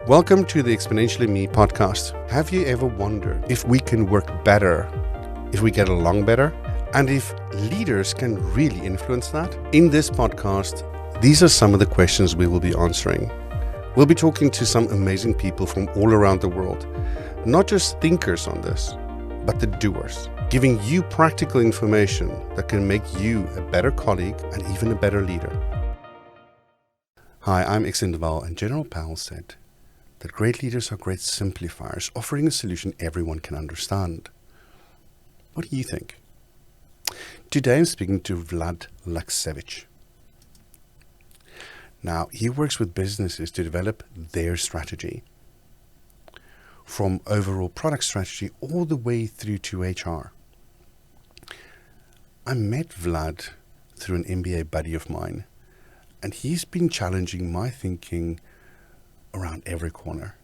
Welcome to the Exponentially Me podcast. Have you ever wondered if we can work better, if we get along better, and if leaders can really influence that? In this podcast, these are some of the questions we will be answering. We'll be talking to some amazing people from all around the world, not just thinkers on this, but the doers, giving you practical information that can make you a better colleague and even a better leader. Hi, I'm Val, and General Powell said that great leaders are great simplifiers, offering a solution everyone can understand. What do you think? Today I'm speaking to Vlad Lakcevic. Now, he works with businesses to develop their strategy, from overall product strategy all the way through to HR. I met Vlad through an MBA buddy of mine, and he's been challenging my thinking around every corner.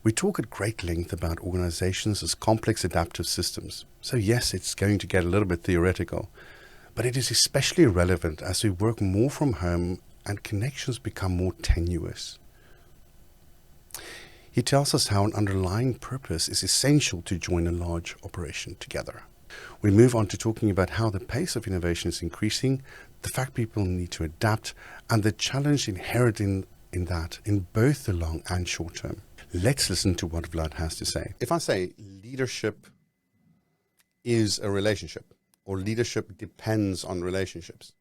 We talk at great length about organizations as complex adaptive systems. So yes, it's going to get a little bit theoretical, but it is especially relevant as we work more from home and connections become more tenuous. He tells us how an underlying purpose is essential to join a large operation together. We move on to talking about how the pace of innovation is increasing, the fact people need to adapt, and the challenge inherent in that in both the long and short term. Let's listen to what Vlad has to say. If I say leadership is a relationship, or leadership depends on relationships,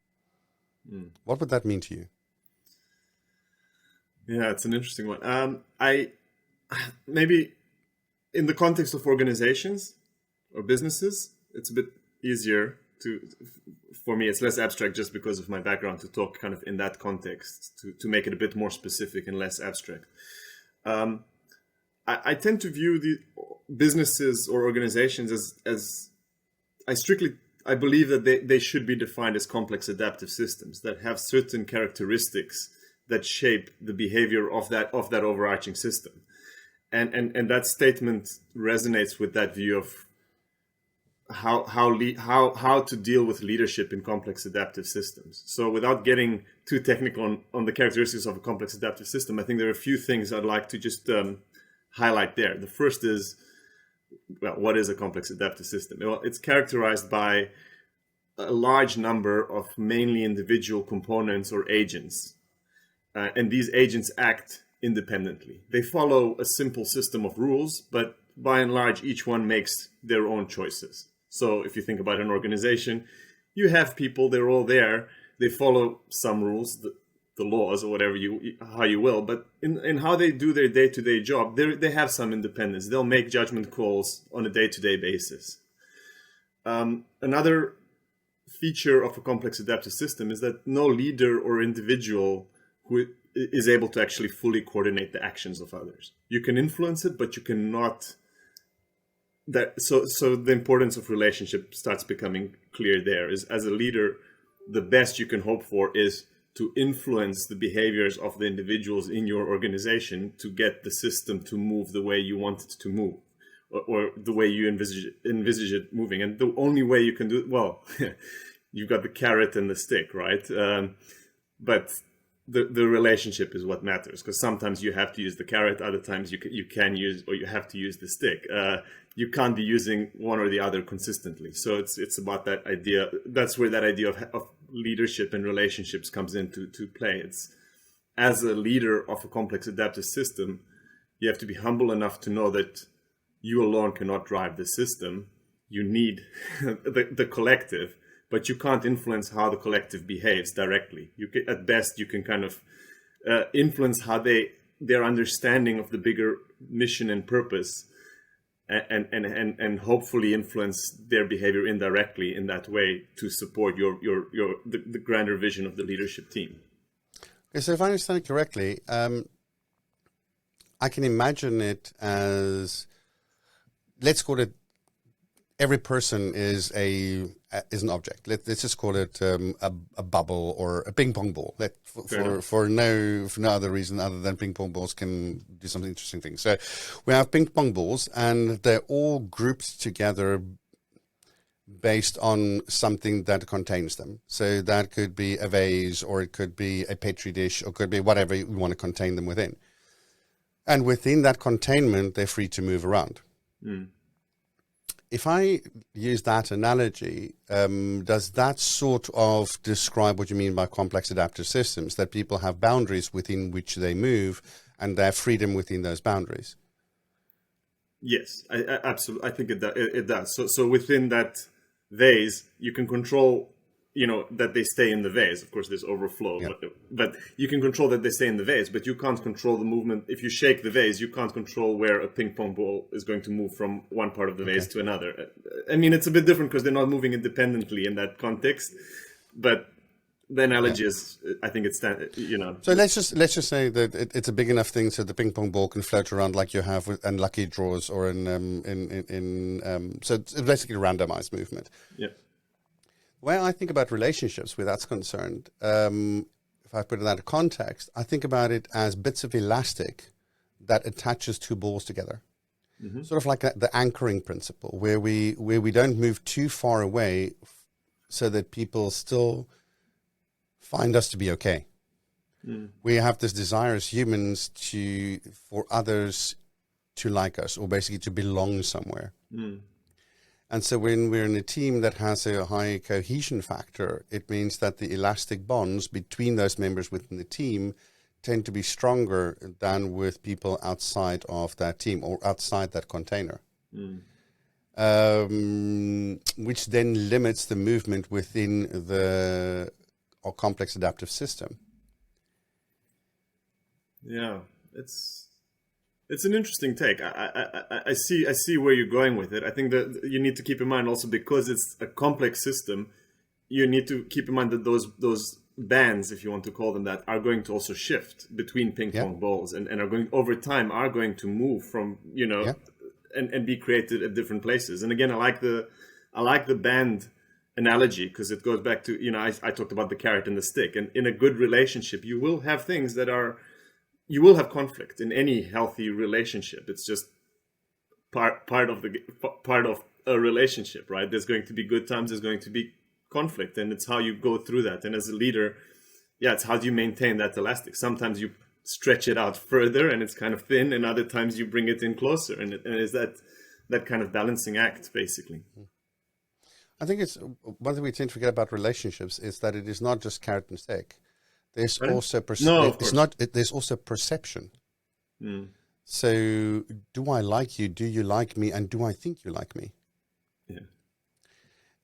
what would that mean to you? Yeah, it's an interesting one. I maybe in the context of organizations or businesses, it's a bit easier for me, it's less abstract just because of my background to talk kind of in that context, to make it a bit more specific and less abstract. I tend to view the businesses or organizations as I believe that they should be defined as complex adaptive systems that have certain characteristics that shape the behavior of that overarching system. And that statement resonates with that view of how to deal with leadership in complex adaptive systems. So without getting too technical on the characteristics of a complex adaptive system, I think there are a few things I'd like to just highlight there. The first is, well, what is a complex adaptive system? Well, it's characterized by a large number of mainly individual components or agents. And these agents act independently. They follow a simple system of rules, but by and large, each one makes their own choices. So if you think about an organization, you have people, they're all there, they follow some rules, the laws or whatever how you will, but in how they do their day-to-day job, they have some independence. They'll make judgment calls on a day-to-day basis. Another feature of a complex adaptive system is that no leader or individual who is able to actually fully coordinate the actions of others. You can influence it, but you cannot. So the importance of relationship starts becoming clear there. Is as a leader, the best you can hope for is to influence the behaviors of the individuals in your organization to get the system to move the way you want it to move, or the way you envisage it moving. And the only way you can do it, well, you've got the carrot and the stick, right? But the relationship is what matters, because sometimes you have to use the carrot, other times you can use, or you have to use the stick. You can't be using one or the other consistently. So it's about that idea. That's where that idea of leadership and relationships comes into play. It's, as a leader of a complex adaptive system, you have to be humble enough to know that you alone cannot drive the system. You need the collective, but you can't influence how the collective behaves directly. At best, you can kind of influence how their understanding of the bigger mission and purpose, and hopefully influence their behavior indirectly in that way to support the grander vision of the leadership team. Okay, so if I understand it correctly, I can imagine it as, let's call it, every person is an object. Let's just call it a bubble or a ping pong ball. For no other reason other than ping pong balls can do some interesting things. So we have ping pong balls, and they're all grouped together based on something that contains them. So that could be a vase, or it could be a petri dish, or it could be whatever you want to contain them within. And within that containment, they're free to move around. If I use that analogy, does that sort of describe what you mean by complex adaptive systems, that people have boundaries within which they move and their freedom within those boundaries? Yes, I absolutely. I think it does. So within that vase, you can control, that they stay in the vase. Of course, there's overflow, but you can control that they stay in the vase. But you can't control the movement. If you shake the vase, you can't control where a ping pong ball is going to move from one part of the vase to another. I mean, it's a bit different because they're not moving independently in that context. But the analogy is, I think it's, So let's just say that it's a big enough thing so the ping pong ball can float around like you have in lucky draws or so it's basically randomized movement. Yeah. Where I think about relationships where that's concerned, if I put it out of context, I think about it as bits of elastic that attaches two balls together. Sort of like the anchoring principle, where we don't move too far away so that people still find us to be okay. We have this desire as humans for others to like us, or basically to belong somewhere. And so when we're in a team that has a high cohesion factor, it means that the elastic bonds between those members within the team tend to be stronger than with people outside of that team or outside that container. Which then limits the movement within our complex adaptive system. Yeah, it's an interesting take. I see where you're going with it. I think that you need to keep in mind also, because it's a complex system, you need to keep in mind that those bands, if you want to call them that, are going to also shift between ping pong balls and are going over time are going to move from and be created at different places. And again, I like the band analogy because it goes back to I talked about the carrot and the stick, and in a good relationship you will have things that are. You will have conflict in any healthy relationship. It's just part of a relationship, right? There's going to be good times. There's going to be conflict, and it's how you go through that. And as a leader, it's how do you maintain that elastic? Sometimes you stretch it out further, and it's kind of thin, and other times you bring it in closer, and it's that kind of balancing act, basically. I think it's one thing we tend to forget about relationships is that it is not just carrot and stick. There's also there's also perception. So, do I like you? Do you like me? And do I think you like me? Yeah.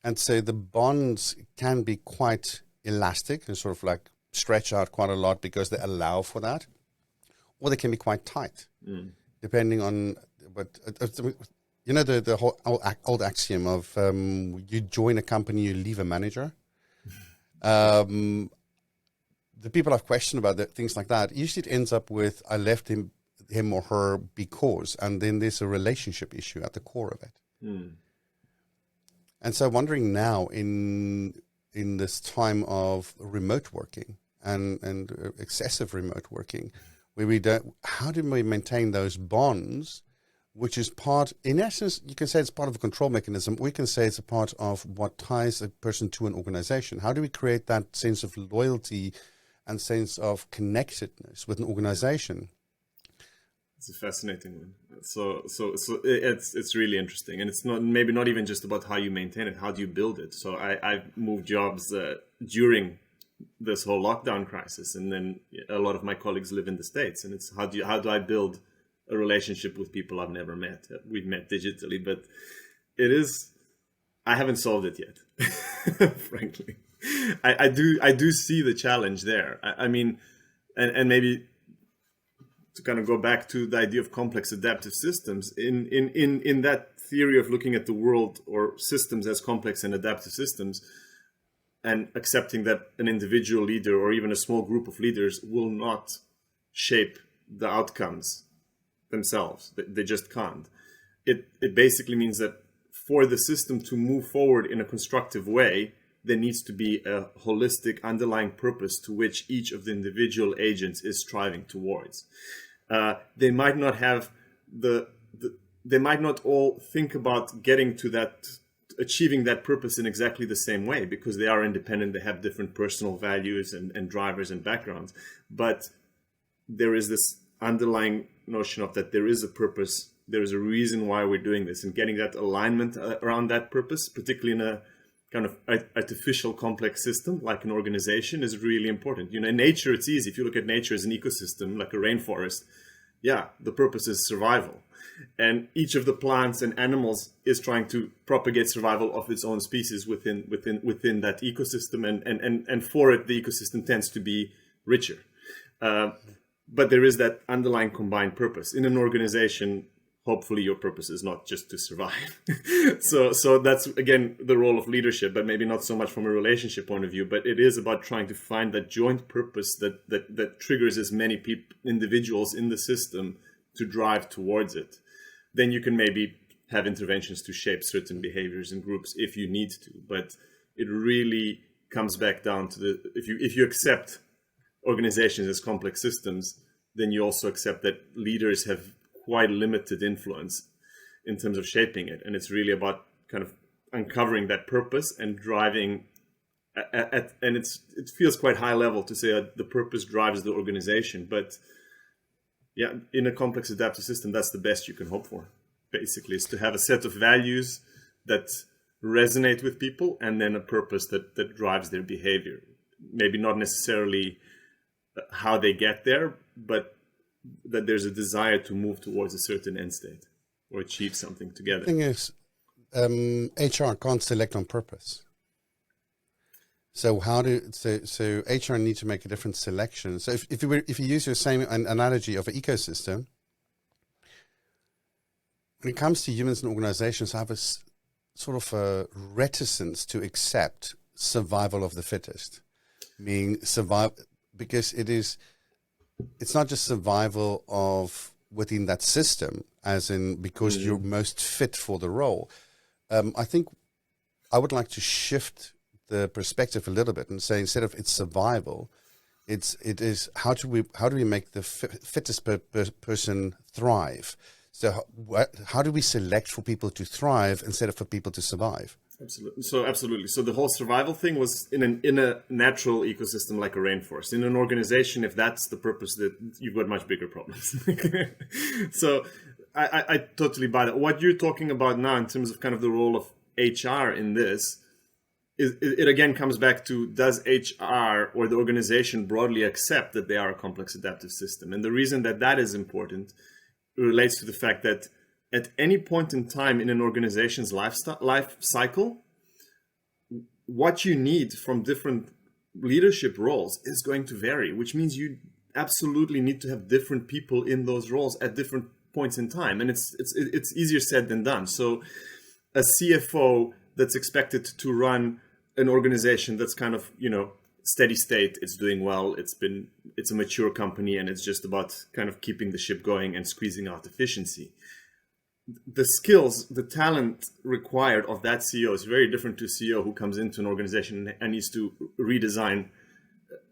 And so the bonds can be quite elastic and sort of like stretch out quite a lot because they allow for that, or they can be quite tight, depending on. But the whole old axiom of you join a company, you leave a manager. The people I've questioned about things like that, usually it ends up with, I left him or her because, and then there's a relationship issue at the core of it. And so wondering now in this time of remote working and excessive remote working, where how do we maintain those bonds, which is part, in essence, you can say it's part of a control mechanism. We can say it's a part of what ties a person to an organization. How do we create that sense of loyalty and sense of connectedness with an organization? It's a fascinating one. So it's really interesting, and it's maybe not even just about how you maintain it. How do you build it? So I've moved jobs during this whole lockdown crisis, and then a lot of my colleagues live in the States, and it's how do I build a relationship with people I've never met? We've met digitally, but I haven't solved it yet, frankly. I do see the challenge there. I mean, and maybe to kind of go back to the idea of complex adaptive systems, in that theory of looking at the world or systems as complex and adaptive systems, and accepting that an individual leader or even a small group of leaders will not shape the outcomes themselves. They just can't. It basically means that for the system to move forward in a constructive way, there needs to be a holistic underlying purpose to which each of the individual agents is striving towards. They might not have they might not all think about getting to that, achieving that purpose in exactly the same way, because they are independent. They have different personal values and drivers and backgrounds. But there is this underlying notion of that there is a purpose, there is a reason why we're doing this, and getting that alignment around that purpose, particularly in a kind of artificial complex system like an organization, is really important. You know, in nature, it's easy. If you look at nature as an ecosystem, like a rainforest, yeah, the purpose is survival. And each of the plants and animals is trying to propagate survival of its own species within that ecosystem. And for it, the ecosystem tends to be richer. But there is that underlying combined purpose. In an organization, hopefully your purpose is not just to survive. So that's, again, the role of leadership, but maybe not so much from a relationship point of view, but it is about trying to find that joint purpose that triggers as many individuals in the system to drive towards it. Then you can maybe have interventions to shape certain behaviors in groups if you need to. But it really comes back down to if you accept organizations as complex systems, then you also accept that leaders have quite limited influence in terms of shaping it. And it's really about kind of uncovering that purpose and driving and it feels quite high level to say the purpose drives the organization. But yeah, in a complex adaptive system, that's the best you can hope for, basically, is to have a set of values that resonate with people and then a purpose that drives their behavior. Maybe not necessarily how they get there, but that there's a desire to move towards a certain end state or achieve something together. The thing is, HR can't select on purpose. So so HR need to make a different selection. So if you use your same analogy of an ecosystem, when it comes to humans and organizations, I have a sort of a reticence to accept survival of the fittest, meaning because it's not just survival of within that system, as in because you're most fit for the role. I think I would like to shift the perspective a little bit and say, instead of it's survival, it is how do we make the fittest person thrive? So how do we select for people to thrive instead of for people to survive? Absolutely. So the whole survival thing was in a natural ecosystem like a rainforest. In an organization, if that's the purpose, that you've got much bigger problems. So I totally buy that. What you're talking about now in terms of kind of the role of HR in this, it again comes back to, does HR or the organization broadly accept that they are a complex adaptive system? And the reason that is important relates to the fact that at any point in time in an organization's life cycle, what you need from different leadership roles is going to vary, which means you absolutely need to have different people in those roles at different points in time. And it's easier said than done. So a CFO that's expected to run an organization that's kind of, steady state, it's doing well, it's a mature company, and it's just about kind of keeping the ship going and squeezing out efficiency. The skills, the talent required of that CEO is very different to a CEO who comes into an organization and needs to redesign,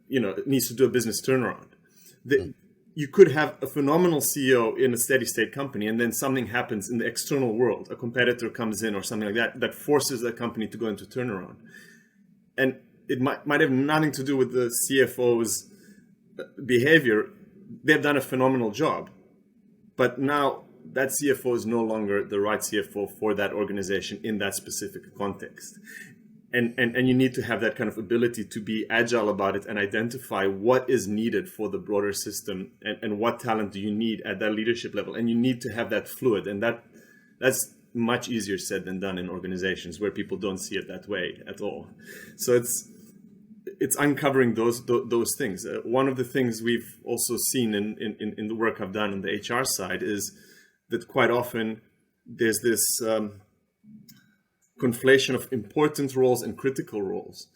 needs to do a business turnaround. You could have a phenomenal CEO in a steady state company, and then something happens in the external world. A competitor comes in or something like that forces that company to go into turnaround. And it might have nothing to do with the CFO's behavior. They've done a phenomenal job. But now that CFO is no longer the right CFO for that organization in that specific context. And you need to have that kind of ability to be agile about it and identify what is needed for the broader system and what talent do you need at that leadership level. And you need to have that fluid. And that's much easier said than done in organizations where people don't see it that way at all. So it's uncovering those things. One of the things we've also seen in the work I've done on the HR side is that quite often there's this conflation of important roles and critical roles.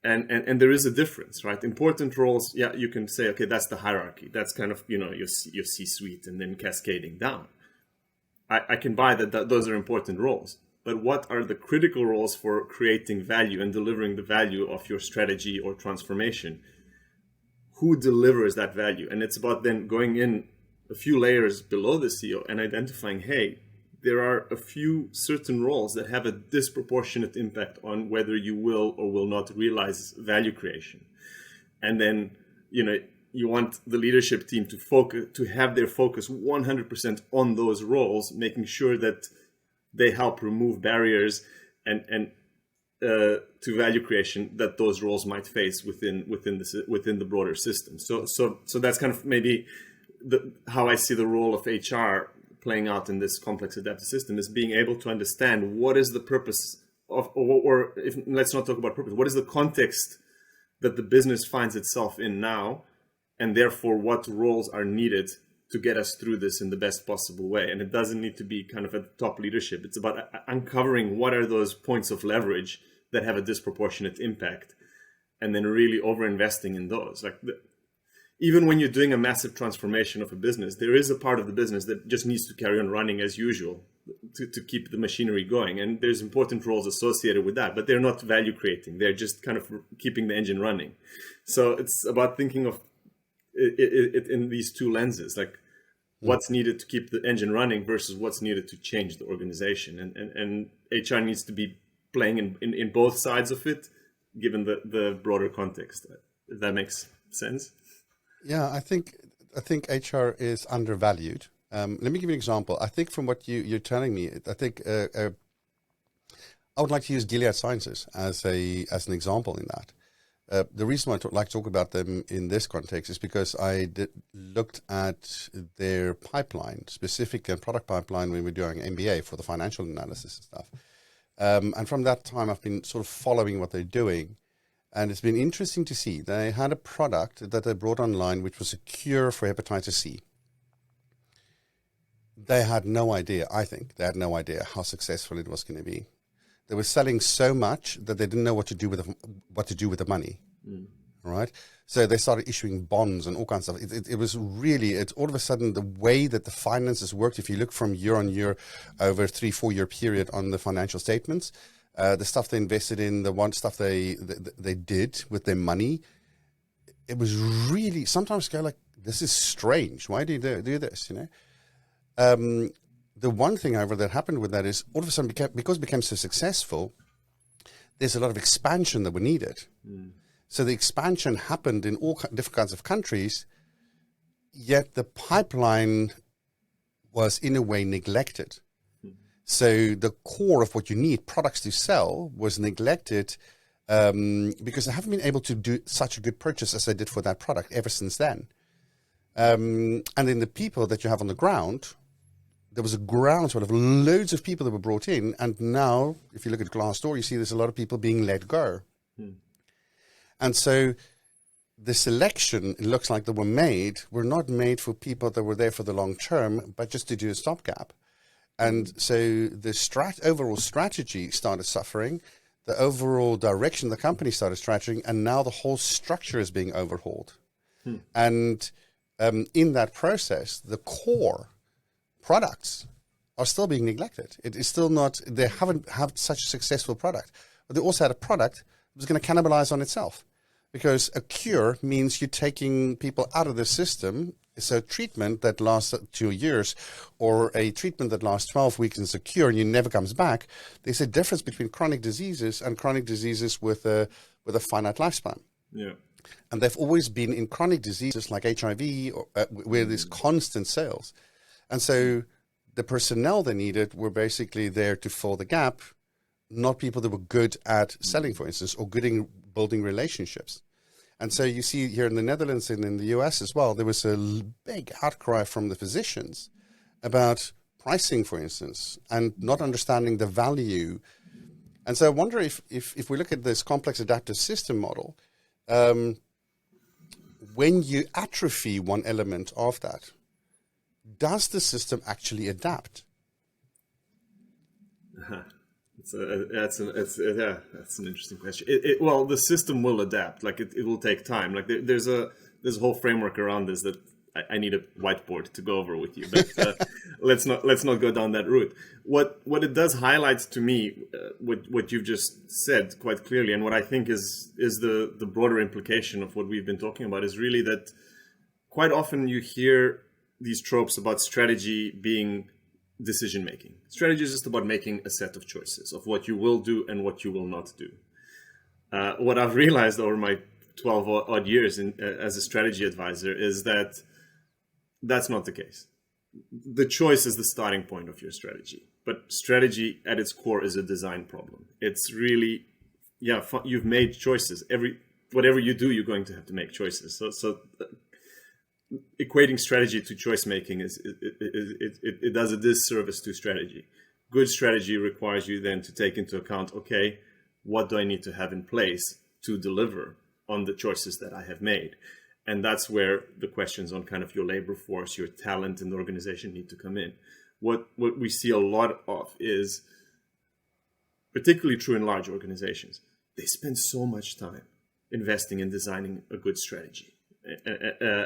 And there is a difference, right? Important roles, yeah, you can say, okay, that's the hierarchy. That's kind of, your C-suite and then cascading down. I can buy that those are important roles. But what are the critical roles for creating value and delivering the value of your strategy or transformation? Who delivers that value? And it's about then going in a few layers below the CEO and identifying, hey, there are a few certain roles that have a disproportionate impact on whether you will or will not realize value creation. And then, you want the leadership team to focus, to have their focus 100% on those roles, making sure that they help remove barriers and to value creation that those roles might face within the broader system. So that's kind of maybe how I see the role of HR playing out in this complex adaptive system, is being able to understand what is the purpose of, or if, let's not talk about purpose, what is the context that the business finds itself in now, and therefore what roles are needed to get us through this in the best possible way. And it doesn't need to be kind of at top leadership. It's about uncovering what are those points of leverage that have a disproportionate impact, and then really over-investing in those. Like even when you're doing a massive transformation of a business, there is a part of the business that just needs to carry on running as usual to keep the machinery going. And there's important roles associated with that, but they're not value creating. They're just kind of keeping the engine running. So it's about thinking of it in these two lenses, like what's needed to keep the engine running versus what's needed to change the organization. And HR needs to be playing in both sides of it, given the broader context. If that makes sense. Yeah, I think HR is undervalued. Let me give you an example. I think from what you're telling me, I think I would like to use Gilead Sciences as an example in that. The reason why I like to talk about them in this context is because I looked at their pipeline, specific product pipeline, when we were doing MBA for the financial analysis and stuff. And from that time, I've been sort of following what they're doing. And it's been interesting to see. They had a product that they brought online, which was a cure for hepatitis C. They had no idea, I think, they had no idea how successful it was going to be. They were selling so much that they didn't know what to do with the money. Right? So they started issuing bonds and all kinds of stuff. It was really, all of a sudden, the way that the finances worked, if you look from year on year over a 3-4 year period on the financial statements, the stuff they invested in, the one stuff they did with their money, it was really, sometimes go like, this is strange. Why do you do this? You know? The one thing, however, that happened with that is all of a sudden, because it became so successful, there's a lot of expansion that were needed. So the expansion happened in all different kinds of countries, yet the pipeline was in a way neglected. So the core of what you need, products to sell, was neglected because they haven't been able to do such a good purchase as they did for that product ever since then. And then the people that you have on the ground, there was a groundswell of loads of people that were brought in. And now, if you look at Glassdoor, you see there's a lot of people being let go. And so the selection, it looks like, that were not made for people that were there for the long term, but just to do a stopgap. And so the overall strategy started suffering. The overall direction of the company started stretching, and now the whole structure is being overhauled. And in that process, the core products are still being neglected. It is still not, they haven't had such a successful product. But they also had a product that was going to cannibalize on itself. Because a cure means you're taking people out of the system. So a treatment that lasts 2 years or a treatment that lasts 12 weeks and is a cure and you never comes back. There's a difference between chronic diseases and chronic diseases with a finite lifespan. Yeah. And they've always been in chronic diseases like HIV, where there's constant sales. And so the personnel they needed were basically there to fill the gap, not people that were good at selling, for instance, or good in building relationships. And so you see here in the Netherlands and in the US as well, there was a big outcry from the physicians about pricing, for instance, and not understanding the value. And so I wonder if we look at this complex adaptive system model, when you atrophy one element of that, does the system actually adapt? That's an interesting question. Well, the system will adapt. Like it will take time. Like there's a whole framework around this that I need a whiteboard to go over with you. But let's not go down that route. What it does highlight to me, what you've just said quite clearly, and what I think is the broader implication of what we've been talking about, is really that quite often you hear these tropes about strategy being decision making. Strategy is just about making a set of choices of what you will do and what you will not do. What I've realized over my 12 odd years as a strategy advisor is that that's not the case. The choice is the starting point of your strategy, but strategy at its core is a design problem. It's really, you've made choices. Whatever you do, you're going to have to make choices. So equating strategy to choice making it does a disservice to strategy. Good strategy requires you then to take into account, okay, what do I need to have in place to deliver on the choices that I have made? And that's where the questions on kind of your labor force, your talent in the organization need to come in. What we see a lot of is, particularly true in large organizations, they spend so much time investing in designing a good strategy.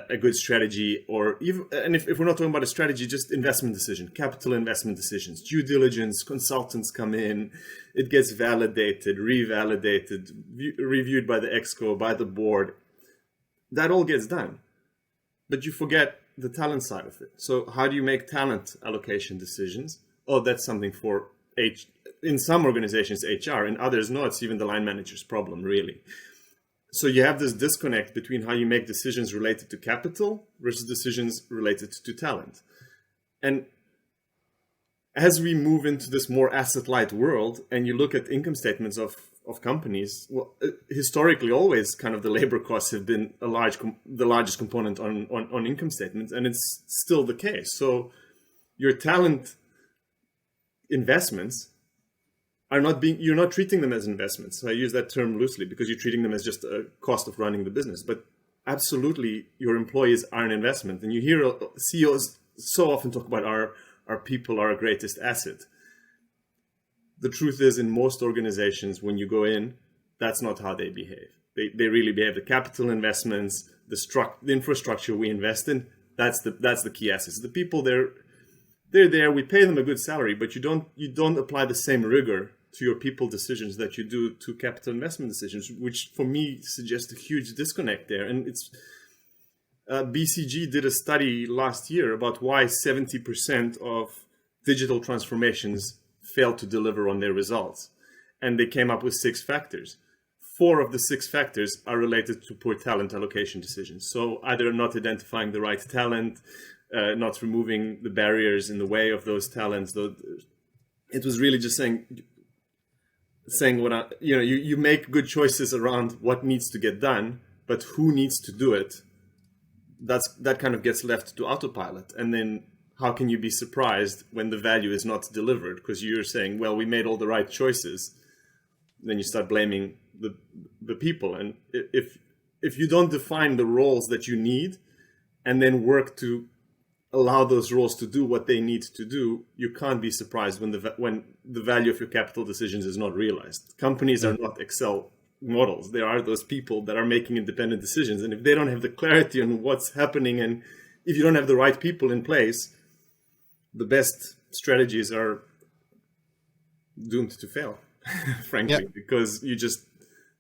A good strategy, or even, and if we're not talking about a strategy, just investment decision, capital investment decisions, due diligence, consultants come in, it gets validated, revalidated, reviewed by the exco, by the board. That all gets done, but you forget the talent side of it. So how do you make talent allocation decisions? Oh, that's something for in some organizations, HR, in others, no, it's even the line manager's problem, really. So you have this disconnect between how you make decisions related to capital versus decisions related to talent. And as we move into this more asset-light world, and you look at income statements of companies, well, historically, always kind of the labor costs have been the largest component on income statements, and it's still the case. So your talent investments you're not treating them as investments. So I use that term loosely because you're treating them as just a cost of running the business. But absolutely, your employees are an investment. And you hear CEOs so often talk about our people are our greatest asset. The truth is, in most organizations, when you go in, that's not how they behave. They really behave. The capital investments, the infrastructure we invest in, that's the key assets. The people they're there. We pay them a good salary, but you don't apply the same rigor to your people decisions that you do to capital investment decisions, which for me suggests a huge disconnect there. And it's BCG did a study last year about why 70% of digital transformations fail to deliver on their results, and they came up with 6 factors. 4 of the 6 factors are related to poor talent allocation decisions. So either not identifying the right talent, not removing the barriers in the way of those talents. It was really just saying you make good choices around what needs to get done, but who needs to do it, that kind of gets left to autopilot. And then how can you be surprised when the value is not delivered? Because you're saying, well, we made all the right choices. Then you start blaming the people. And if you don't define the roles that you need and then work to allow those roles to do what they need to do, you can't be surprised when the value of your capital decisions is not realized. Companies are not Excel models. There are those people that are making independent decisions. And if they don't have the clarity on what's happening, and if you don't have the right people in place, the best strategies are doomed to fail, frankly, because you just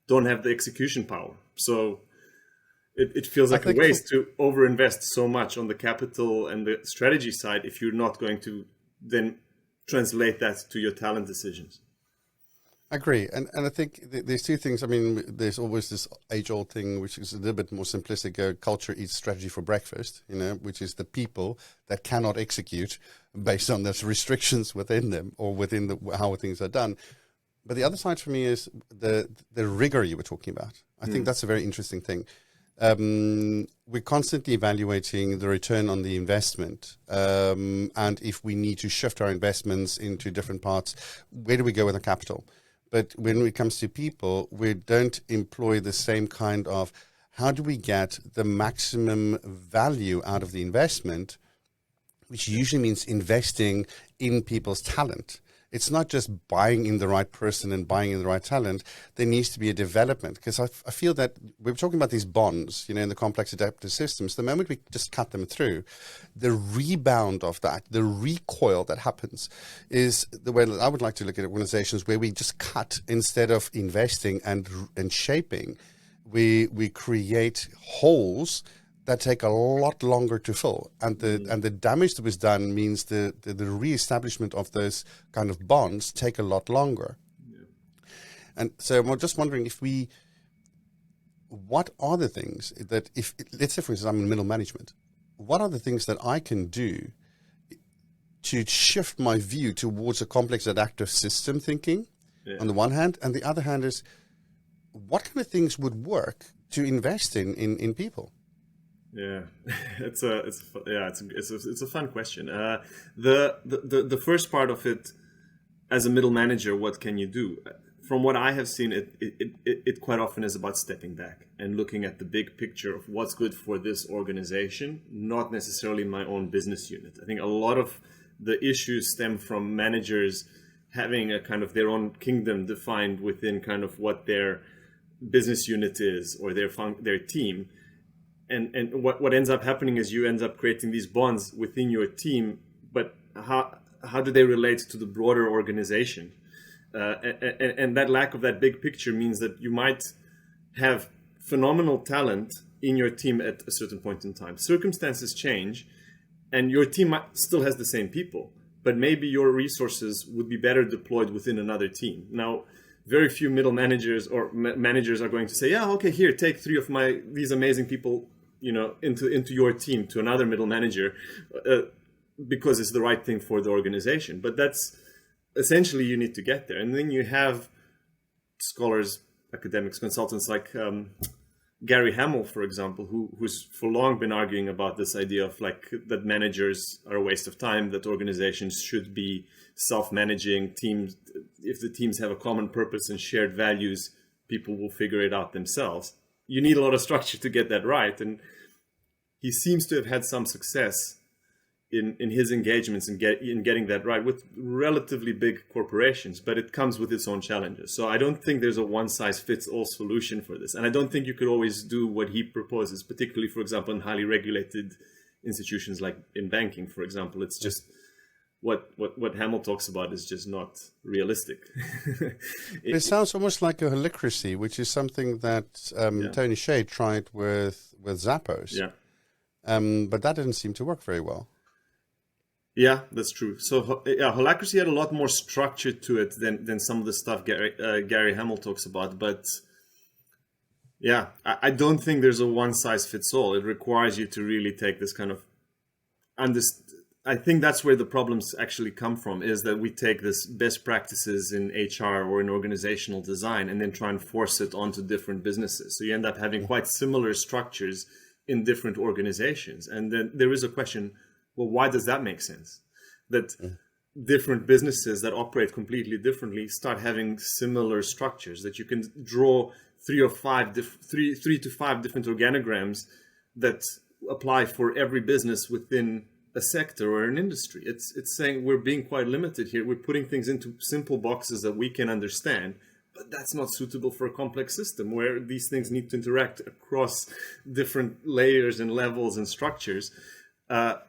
don't have the execution power. So it feels like a waste to overinvest so much on the capital and the strategy side if you're not going to then translate that to your talent decisions. I agree. And I think there's 2 things. I mean, there's always this age-old thing, which is a little bit more simplistic. Culture eats strategy for breakfast, which is the people that cannot execute based on the restrictions within them or within how things are done. But the other side for me is the rigor you were talking about. I think that's a very interesting thing. We're constantly evaluating the return on the investment, and if we need to shift our investments into different parts, where do we go with the capital? But when it comes to people, we don't employ the same kind of how do we get the maximum value out of the investment, which usually means investing in people's talent. It's not just buying in the right person and buying in the right talent. There needs to be a development, because I feel that we're talking about these bonds, in the complex adaptive systems. The moment we just cut them through, the rebound of that, the recoil that happens is the way that I would like to look at organizations, where we just cut instead of investing and shaping. We create holes that take a lot longer to fill, and the damage that was done means the reestablishment of those kind of bonds take a lot longer. Yeah. And so I'm just wondering if what are the things that if, let's say for instance, I'm in middle management, what are the things that I can do to shift my view towards a complex adaptive system thinking on the one hand, and the other hand is what kind of things would work to invest in people? Yeah, it's a fun question. The first part of it, as a middle manager, what can you do? From what I have seen, it quite often is about stepping back and looking at the big picture of what's good for this organization, not necessarily my own business unit. I think a lot of the issues stem from managers having a kind of their own kingdom defined within kind of what their business unit is or their team. And what ends up happening is you end up creating these bonds within your team, but how do they relate to the broader organization? And that lack of that big picture means that you might have phenomenal talent in your team at a certain point in time. Circumstances change, and your team still has the same people, but maybe your resources would be better deployed within another team. Now, very few middle managers or managers are going to say, yeah, okay, here, take 3 of these amazing people, into your team to another middle manager, because it's the right thing for the organization. But that's essentially, you need to get there. And then you have scholars, academics, consultants like Gary Hamel, for example, who's for long been arguing about this idea of that managers are a waste of time, that organizations should be self-managing teams. If the teams have a common purpose and shared values, people will figure it out themselves. You need a lot of structure to get that right. And he seems to have had some success in his engagements in getting that right with relatively big corporations, but it comes with its own challenges. So I don't think there's a one-size-fits-all solution for this. And I don't think you could always do what he proposes, particularly, for example, in highly regulated institutions like in banking, for example. It's just what Hamel talks about is just not realistic. It sounds almost like a holacracy, which is something that Tony Shea tried with Zappos. Yeah. But that didn't seem to work very well. Yeah, that's true. So holacracy had a lot more structure to it than some of the stuff Gary Hamel talks about. But yeah, I don't think there's a one size fits all. It requires you to really take this kind of I think that's where the problems actually come from, is that we take this best practices in HR or in organizational design and then try and force it onto different businesses. So you end up having quite similar structures in different organizations. And then there is a question, well, why does that make sense? That different businesses that operate completely differently start having similar structures, that you can draw 3 to 5 different organograms that apply for every business within a sector or an industry. It's saying we're being quite limited here. We're putting things into simple boxes that we can understand, but that's not suitable for a complex system where these things need to interact across different layers and levels and structures. That's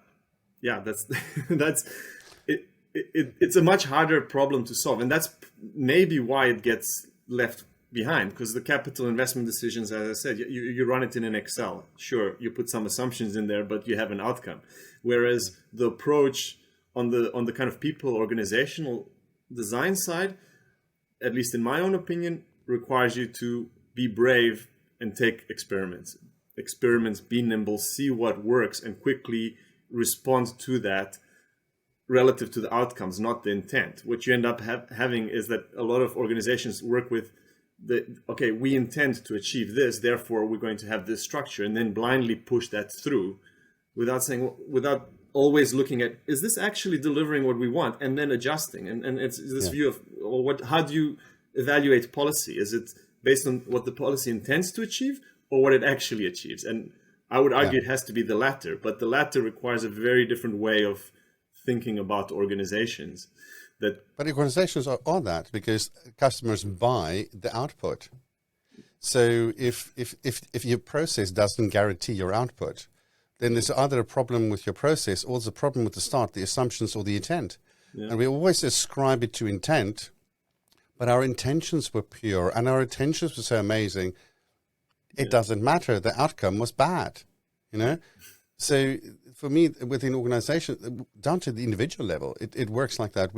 it's a much harder problem to solve, and that's maybe why it gets left behind, because the capital investment decisions, as I said, you run it in an Excel. Sure, you put some assumptions in there, but you have an outcome. Whereas the approach on the kind of people organizational design side, at least in my own opinion, requires you to be brave and take experiments, be nimble, see what works, and quickly respond to that relative to the outcomes, not the intent. What you end up having is that a lot of organizations work with we intend to achieve this, therefore we're going to have this structure, and then blindly push that through without always looking at, is this actually delivering what we want, and then adjusting. And it's this view of, how do you evaluate policy? Is it based on what the policy intends to achieve or what it actually achieves? And I would argue it has to be the latter, but the latter requires a very different way of thinking about organizations. But organizations are that because customers buy the output. So if your process doesn't guarantee your output, then there's either a problem with your process or there's a problem with the start, the assumptions or the intent. Yeah. And we always ascribe it to intent, but our intentions were pure and our intentions were so amazing. It doesn't matter. The outcome was bad, So for me, within organization, down to the individual level, it works like that.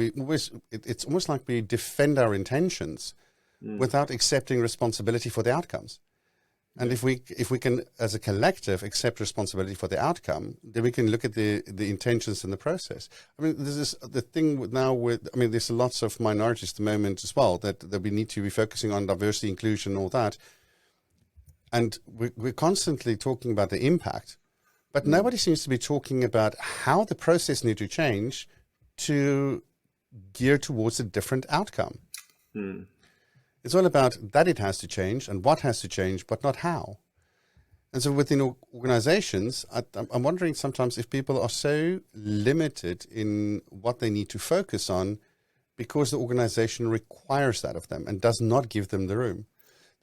It's almost like we defend our intentions without accepting responsibility for the outcomes. And if we can, as a collective, accept responsibility for the outcome, then we can look at the intentions and the process. I mean, this is the thing now with, I mean, there's lots of minorities at the moment as well that we need to be focusing on diversity, inclusion, and all that. And we're constantly talking about the impact, but nobody seems to be talking about how the process needs to change to gear towards a different outcome. It's all about that it has to change and what has to change, but not how. And so within organizations, I'm wondering sometimes if people are so limited in what they need to focus on because the organization requires that of them and does not give them the room.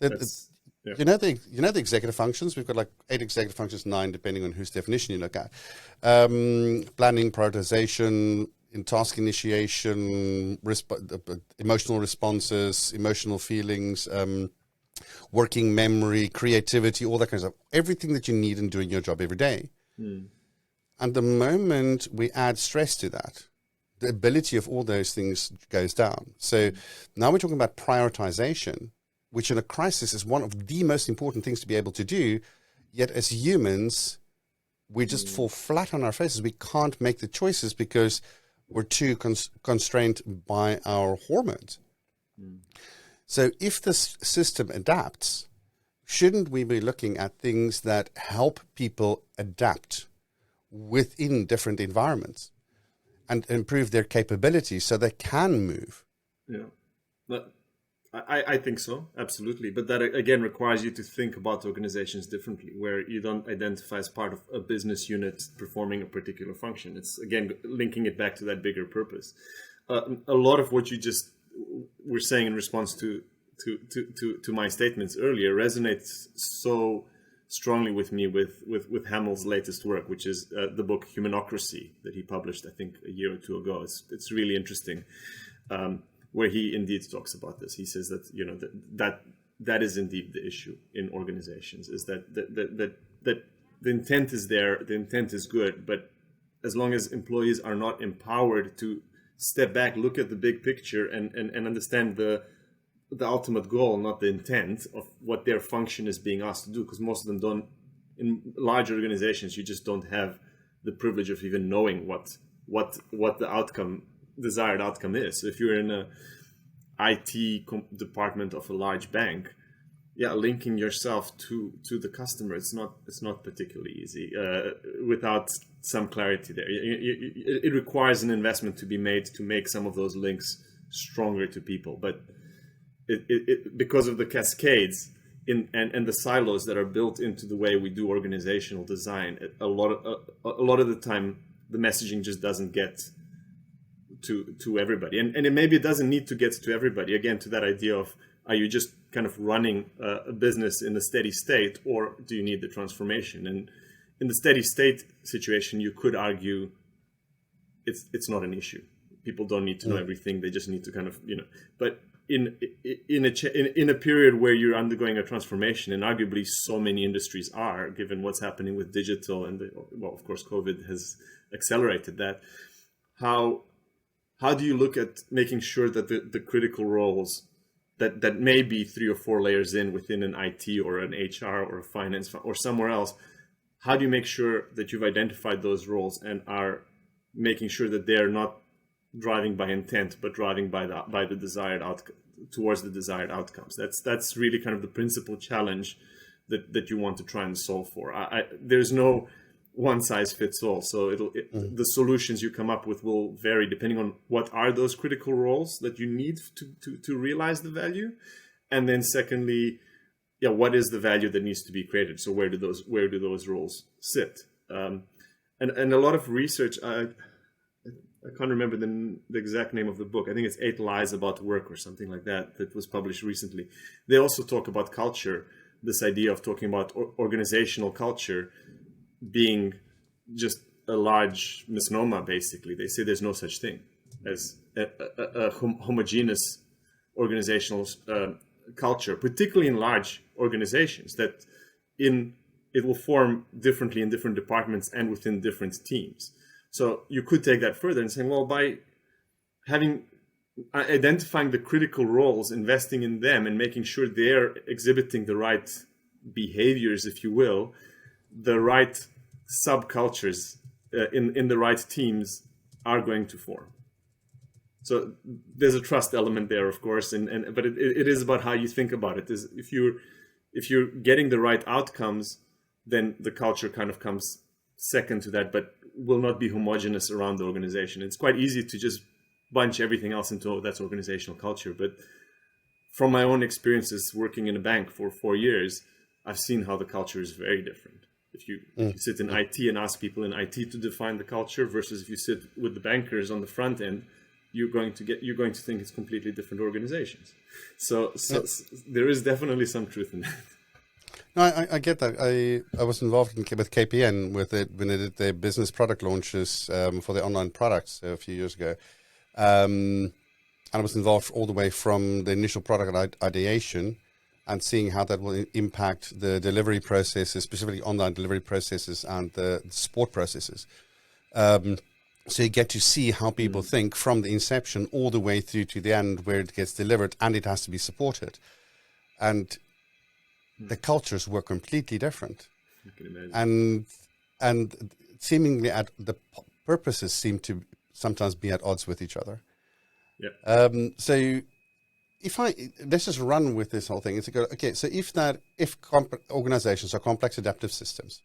You know the executive functions. We've got like 8 executive functions, 9 depending on whose definition you look at. Planning, prioritization, in task initiation, emotional responses, emotional feelings, working memory, creativity, all that kind of stuff. Everything that you need in doing your job every day. And the moment we add stress to that, the ability of all those things goes down. So now we're talking about prioritization, which in a crisis is one of the most important things to be able to do. Yet as humans, we just fall flat on our faces. We can't make the choices because we're too constrained by our hormones. So if this system adapts, shouldn't we be looking at things that help people adapt within different environments and improve their capabilities so they can move? Yeah, I think so, absolutely. But that, again, requires you to think about organizations differently, where you don't identify as part of a business unit performing a particular function. It's, again, linking it back to that bigger purpose. A lot of what you just were saying in response to my statements earlier resonates so strongly with me with Hamill's latest work, which is the book Humanocracy that he published, I think, a year or two ago. It's really interesting. Where he indeed talks about this. He says that, you know, that is indeed the issue in organizations, is that the intent is there, the intent is good, but as long as employees are not empowered to step back, look at the big picture and understand the ultimate goal, not the intent of what their function is being asked to do, because most of them don't, in large organizations, you just don't have the privilege of even knowing what the desired outcome is. So if you're in a IT department of a large bank, linking yourself to the customer, it's not particularly easy without some clarity there. It requires an investment to be made to make some of those links stronger to people, but it because of the cascades and the silos that are built into the way we do organizational design, a lot of the time the messaging just doesn't get to everybody, and maybe it doesn't need to get to everybody. Again, to that idea of, are you just kind of running a business in a steady state, or do you need the transformation? And in the steady state situation, you could argue it's not an issue. People don't need to know everything; they just need to kind of, you know. But in a period where you're undergoing a transformation, and arguably so many industries are, given what's happening with digital and of course, COVID has accelerated that. How do you look at making sure that the critical roles that may be 3 or 4 layers within an IT or an HR or a finance or somewhere else, how do you make sure that you've identified those roles and are making sure that they're not driving by intent, but driving by the desired outcome, towards the desired outcomes? That's really kind of the principal challenge that you want to try and solve for. There's no one size fits all. So the solutions you come up with will vary depending on what are those critical roles that you need to realize the value. And then secondly, what is the value that needs to be created? So where do those roles sit? And a lot of research, I can't remember the exact name of the book. I think it's 8 Lies About Work or something like that was published recently. They also talk about culture, this idea of talking about organizational culture being just a large misnomer, basically. They say there's no such thing as a homogeneous organizational culture, particularly in large organizations, that it will form differently in different departments and within different teams. So you could take that further and say, well, by identifying the critical roles, investing in them and making sure they're exhibiting the right behaviors, if you will, the right subcultures in the right teams are going to form. So there's a trust element there, of course, but it is about how you think about it. If you're getting the right outcomes, then the culture kind of comes second to that, but will not be homogenous around the organization. It's quite easy to just bunch everything else into that's organizational culture. But from my own experiences working in a bank for 4 years, I've seen how the culture is very different. If you sit in IT and ask people in IT to define the culture versus if you sit with the bankers on the front end, you're going to think it's completely different organizations. So there is definitely some truth in that. No, I get that. I was involved with KPN when they did their business product launches for their online products a few years ago. And I was involved all the way from the initial product ideation and seeing how that will impact the delivery processes, specifically online delivery processes and the support processes. So you get to see how people think from the inception all the way through to the end where it gets delivered, and it has to be supported. And the cultures were completely different. I can imagine. And seemingly the purposes seem to sometimes be at odds with each other. Yeah. So let's just run with this whole thing. It's okay. So if organizations are complex adaptive systems,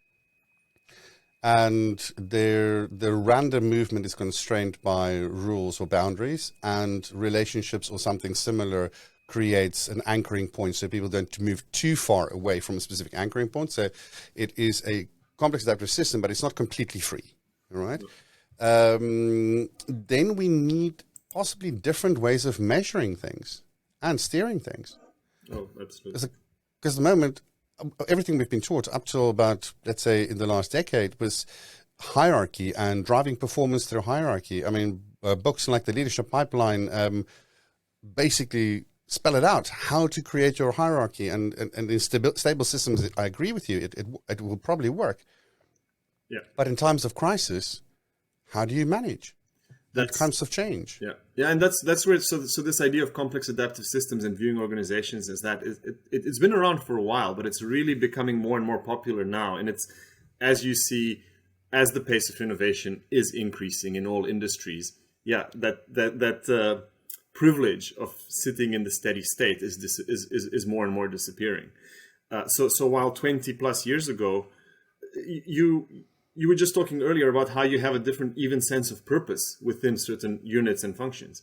and their random movement is constrained by rules or boundaries, and relationships or something similar creates an anchoring point, so people don't move too far away from a specific anchoring point. So it is a complex adaptive system, but it's not completely free. All right. Then we need possibly different ways of measuring things and steering things. Oh, absolutely. Because at the moment, everything we've been taught up till about, let's say, in the last decade was hierarchy and driving performance through hierarchy. I mean, books like The Leadership Pipeline basically spell it out, how to create your hierarchy. And in stable systems, I agree with you, it will probably work. Yeah. But in times of crisis, how do you manage? That times of change. Yeah, and that's where so this idea of complex adaptive systems and viewing organizations is that it's been around for a while, but it's really becoming more and more popular now. And it's, as you see, as the pace of innovation is increasing in all industries, that privilege of sitting in the steady state is more and more disappearing. So while 20 plus years ago, you were just talking earlier about how you have a different even sense of purpose within certain units and functions.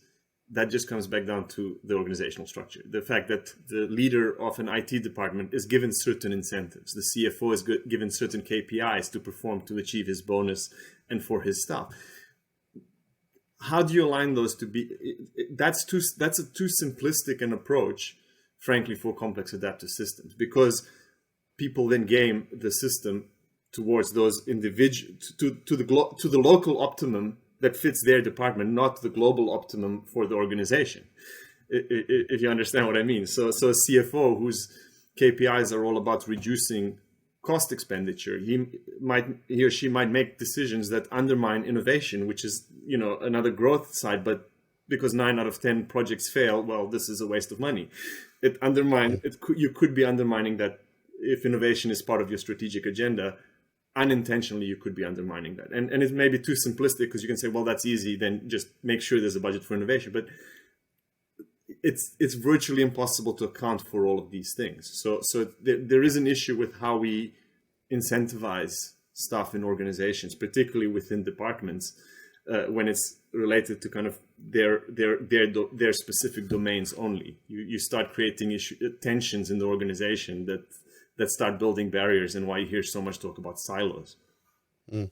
That just comes back down to the organizational structure. The fact that the leader of an IT department is given certain incentives. The CFO is given certain KPIs to perform to achieve his bonus and for his staff. How do you align those to be? That's a too simplistic an approach, frankly, for complex adaptive systems, because people then game the system towards those individuals to the local optimum that fits their department, not the global optimum for the organization. If you understand what I mean. So a CFO whose KPIs are all about reducing cost expenditure, he or she might make decisions that undermine innovation, which is another growth side. But because 9 out of 10 projects fail, well, this is a waste of money. You could be undermining that. If innovation is part of your strategic agenda, unintentionally you could be undermining that. And it may be too simplistic, because you can say, well, that's easy, then just make sure there's a budget for innovation. But it's virtually impossible to account for all of these things. So there is an issue with how we incentivize staff in organizations, particularly within departments, when it's related to kind of their specific domains only. You start creating tensions in the organization that start building barriers, and why you hear so much talk about silos. I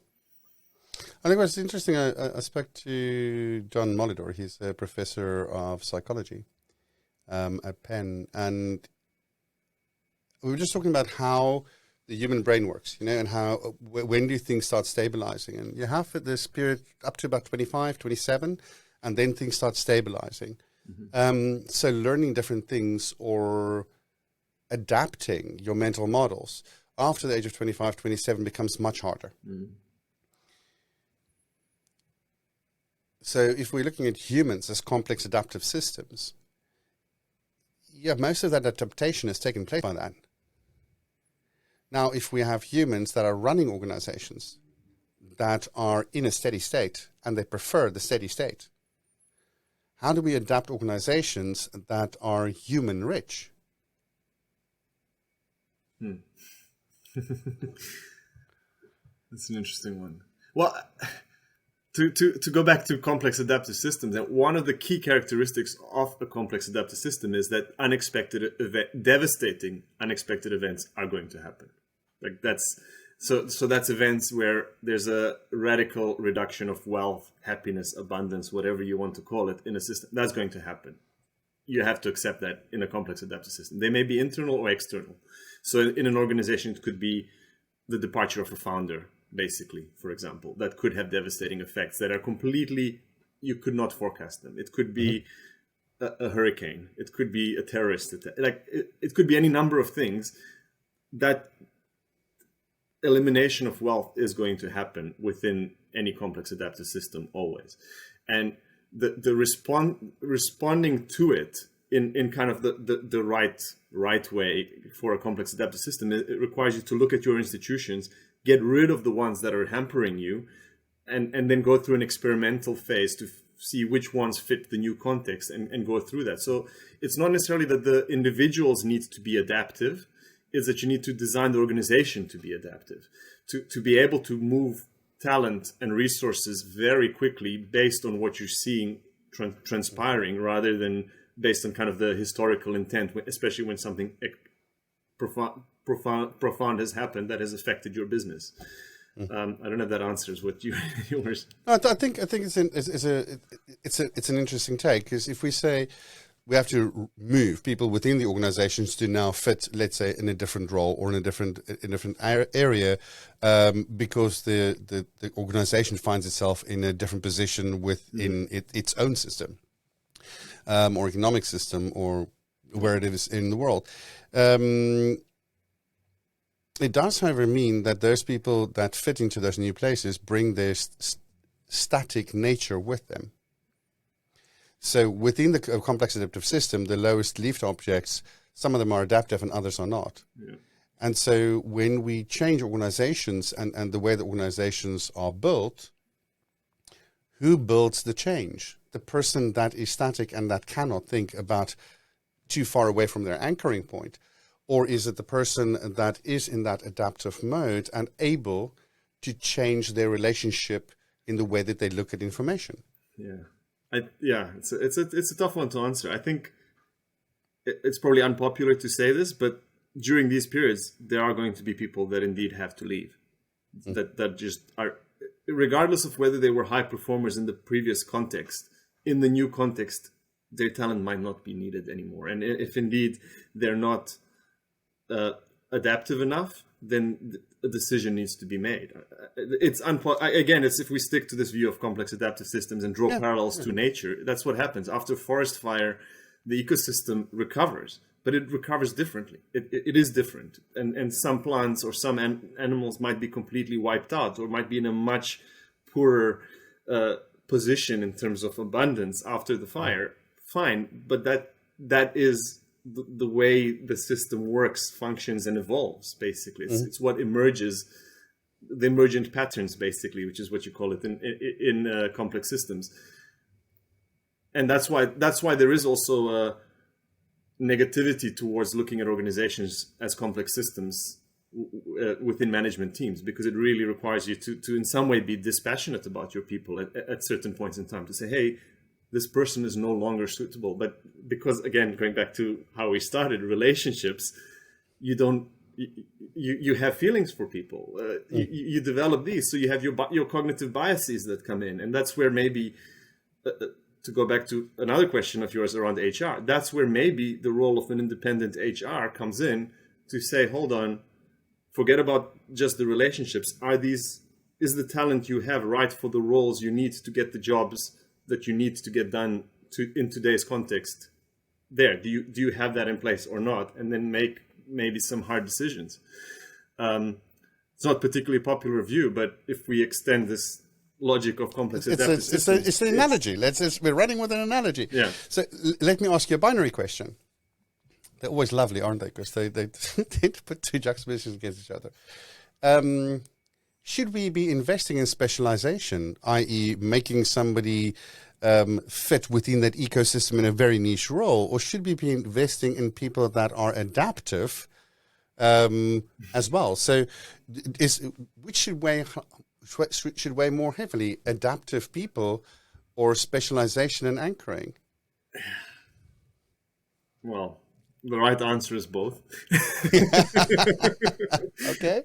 think what's interesting, I spoke to John Molidor. He's a professor of psychology at Penn, and we were just talking about how the human brain works, and how, when do things start stabilizing? And you have this period up to about 25, 27, and then things start stabilizing. Mm-hmm. So learning different things or adapting your mental models after the age of 25, 27 becomes much harder. Mm. So if we're looking at humans as complex adaptive systems, most of that adaptation has taken place by then. Now, if we have humans that are running organizations that are in a steady state and they prefer the steady state, how do we adapt organizations that are human rich? That's an interesting one. Well, to go back to complex adaptive systems, and one of the key characteristics of a complex adaptive system is that devastating unexpected events are going to happen. Like that's events where there's a radical reduction of wealth, happiness, abundance, whatever you want to call it, in a system. That's going to happen. You have to accept that in a complex adaptive system. They may be internal or external. So in an organization, it could be the departure of a founder, basically, for example, that could have devastating effects that are completely, you could not forecast them. It could be a hurricane. It could be a terrorist attack. Like it could be any number of things. That elimination of wealth is going to happen within any complex adaptive system always. And the responding to it in kind of the right way for a complex adaptive system, it requires you to look at your institutions, get rid of the ones that are hampering you, and then go through an experimental phase to see which ones fit the new context and go through that. So it's not necessarily that the individuals need to be adaptive, it's that you need to design the organization to be adaptive, to be able to move talent and resources very quickly based on what you're seeing transpiring, rather than based on kind of the historical intent, especially when something profound has happened that has affected your business. I don't know if that answers what you were. No, I think it's an interesting take, because if we say we have to move people within the organizations to now fit, let's say, in a different role or in a different area, because the organization finds itself in a different position within its own system, or economic system, or where it is in the world. It does, however, mean that those people that fit into those new places bring their static nature with them. So within the complex adaptive system, the lowest leafed objects, some of them are adaptive and others are not. Yeah. And so when we change organizations and the way that organizations are built, who builds the change? The person that is static and that cannot think about too far away from their anchoring point? Or is it the person that is in that adaptive mode and able to change their relationship in the way that they look at information? Yeah. It's a tough one to answer. I think it's probably unpopular to say this, but during these periods, there are going to be people that indeed have to leave. That just are, regardless of whether they were high performers in the previous context, in the new context, their talent might not be needed anymore. And if indeed they're not adaptive enough, then a decision needs to be made. It's if we stick to this view of complex adaptive systems and draw parallels to nature, that's what happens. After forest fire, the ecosystem recovers, but it recovers differently. It is different. And some plants or some animals might be completely wiped out, or might be in a much poorer position in terms of abundance after the fire. Fine, but that is the way the system works, functions, and evolves, basically. It's what emerges, the emergent patterns, basically, which is what you call it in complex systems. And that's why there is also a negativity towards looking at organizations as complex systems within management teams, because it really requires you to in some way be dispassionate about your people at certain points in time, to say, hey, this person is no longer suitable. But because, again, going back to how we started, relationships, you have feelings for people. You develop these, so you have your cognitive biases that come in, and that's where maybe, to go back to another question of yours around HR, that's where maybe the role of an independent HR comes in, to say, hold on, forget about just the relationships. Is the talent you have right for the roles you need to get the jobs that you need to get done in today's context there? Do you have that in place or not? And then make maybe some hard decisions. It's not particularly popular view, but if we extend this logic of complex adaptive systems, it's an analogy. We're running with an analogy. Yeah. So let me ask you a binary question. They're always lovely, aren't they? Because they tend to put two juxtapositions against each other. Should we be investing in specialization, i.e. making somebody fit within that ecosystem in a very niche role, or should we be investing in people that are adaptive as well? So which should weigh more heavily, adaptive people or specialization and anchoring? Well, the right answer is both. Okay.